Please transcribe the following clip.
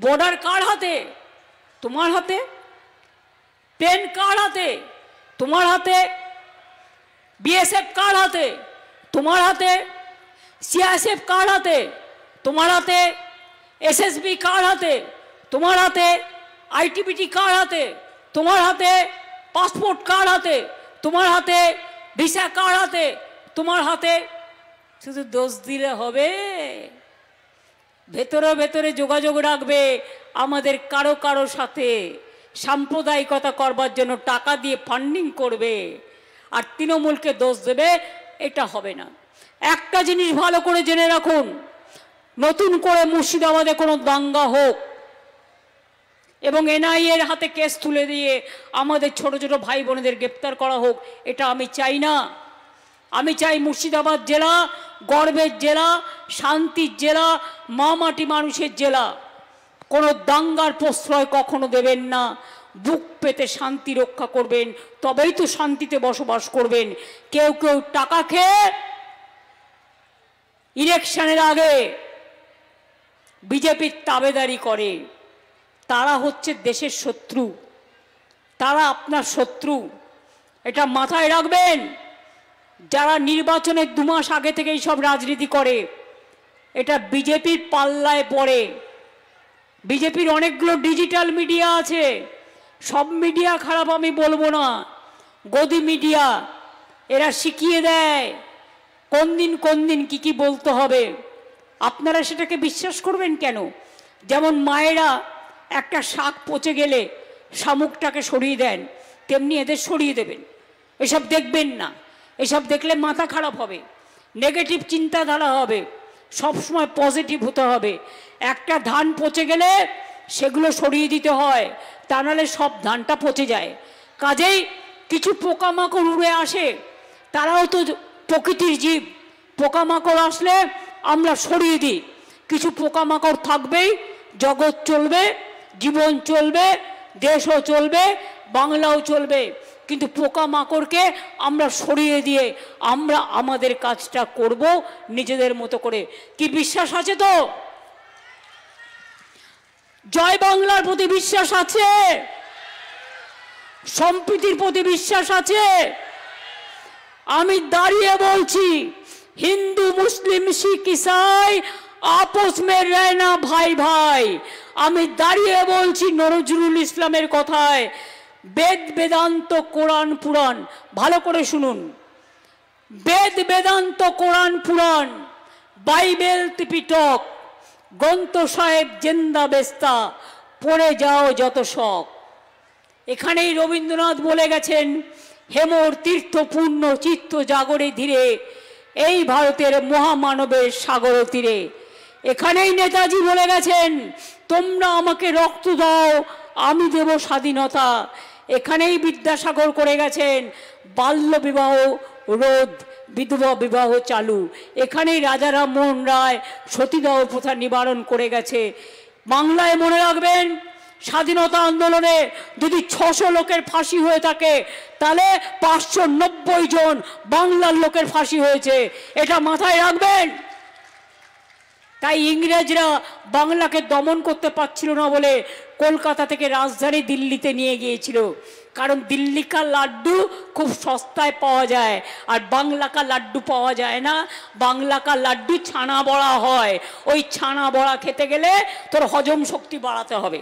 Border কার হাতে? তোমার হাতে। পেন কার হাতে? তোমার হাতে। বিএসএফ কার হাতে? তোমার হাতে। সিআইএসএফ কার হাতে? তোমার হাতে। এসএসবি কার হাতে? তোমার হাতে। আইটিবিটি কার হাতে? তোমার হাতে। পাসপোর্ট কার হাতে? তোমার হাতে। ভিসা কার হাতে? তোমার হাতে। শুধু দোষ দিলে হবে? ভেতরে ভেতরে যোগাযোগ রাখবে আমাদের কারো কারো সাথে, সাম্প্রদায়িকতা করবার জন্য টাকা দিয়ে ফান্ডিং করবে, আর তৃণমূলকে দোষ দেবে, এটা হবে না। একটা জিনিস ভালো করে জেনে রাখুন, নতুন করে মুর্শিদাবাদে কোনো দাঙ্গা হোক এবং এনআইএর হাতে কেস তুলে দিয়ে আমাদের ছোট ছোট ভাই বোনেদের গ্রেপ্তার করা হোক, এটা আমি চাই না। আমি চাই মুর্শিদাবাদ জেলা গর্বের জেলা, শান্তির জেলা, মা মাটি মানুষের জেলা। কোনো দাঙ্গার প্রশ্রয় কখনো দেবেন না। বুক পেতে শান্তি রক্ষা করবেন, তবেই তো শান্তিতে বসবাস করবেন। কেউ কেউ টাকা খেয়ে ইলেকশনের আগে বিজেপির তাবেদারি করে, তারা হচ্ছে দেশের শত্রু, তারা আপনার শত্রু। এটা মাথায় রাখবেন। যারা নির্বাচনের 2 মাস আগে থেকেই সব রাজনীতি করে, এটা বিজেপির পাল্লায় পড়ে। বিজেপির অনেকগুলো ডিজিটাল মিডিয়া আছে, সব মিডিয়া খারাপ আমি বলবো না। গদি মিডিয়া, এরা শিখিয়ে দেয় কোন দিন কি বলতে হবে। আপনারা সেটাকে বিশ্বাস করবেন কেন? যেমন মায়েরা একটা শাক পচে গেলে শামুকটাকে সরিয়ে দেন, তেমনি এদের সরিয়ে দেবেন। এসব দেখবেন না, এসব দেখলে মাথা খারাপ হবে, নেগেটিভ চিন্তাধারা হবে। সবসময় পজিটিভ হতে হবে। একটা ধান পচে গেলে সেগুলো সরিয়ে দিতে হয়, তা নাহলে সব ধানটা পচে যায়। কাজেই কিছু পোকামাকড় উড়ে আসে, তারাও তো প্রকৃতির জীব। পোকামাকড় আসলে আমরা সরিয়ে দিই। কিছু পোকামাকড় থাকবেই, জগৎ চলবে, জীবন চলবে, দেশও চলবে, বাংলাও চলবে। কিন্তু পোকামাকড়কে আমরা সরিয়ে দিয়ে আমরা আমাদের কাজটা করব নিজেদের মতো করে। কি বিশ্বাস আছে তো? জয় বাংলার প্রতি বিশ্বাস আছে? সম্প্রীতির প্রতি বিশ্বাস আছে? আমি দাঁড়িয়ে বলছি, হিন্দু মুসলিম শিখ ইসাই আপস মে রহনা ভাই ভাই। আমি দাঁড়িয়ে বলছি নজরুল ইসলামের কথায়, বেদ বেদান্ত কোরআন পুরাণ, ভালো করে শুনুন। বেদ বেদান্ত কোরআন পুরাণ, বাইবেল ত্রিপিটক, গ্রন্থ সাহেব জেন্দা বেস্তা, পড়ে যাও যত শখ। এখানেই রবীন্দ্রনাথ বলে গেছেন, হেমর তীর্থপূর্ণ চিত্ত জাগরে ধীরে, এই ভারতের মহামানবের সাগর তীরে। এখানেই নেতাজি বলে গেছেন, তোমরা আমাকে রক্ত দাও, আমি দেব স্বাধীনতা। এখানেই বিদ্যাসাগর করে গেছেন, বাল্য বিবাহ রোধ, বিধবা বিবাহ চালু। এখানেই রাজা রামমোহন রায় সতীদাহ প্রথা নিবারণ করে গেছে। বাংলায় মনে রাখবেন, স্বাধীনতা আন্দোলনে যদি 600 লোকের ফাঁসি হয়ে থাকে, তাহলে 590 জন বাংলার লোকের ফাঁসি হয়েছে, এটা মাথায় রাখবেন। তাই ইংরেজরা বাংলাকে দমন করতে পারছিল না বলে কলকাতা থেকে রাজধানী দিল্লিতে নিয়ে গিয়েছিল। কারণ দিল্লি কা লাড্ডু খুব সস্তায় পাওয়া যায়, আর বাংলা কা লাড্ডু পাওয়া যায় না। বাংলা কা লাড্ডু ছানা বড়া হয়, ওই ছানা বড়া খেতে গেলে তোর হজম শক্তি বাড়াতে হবে।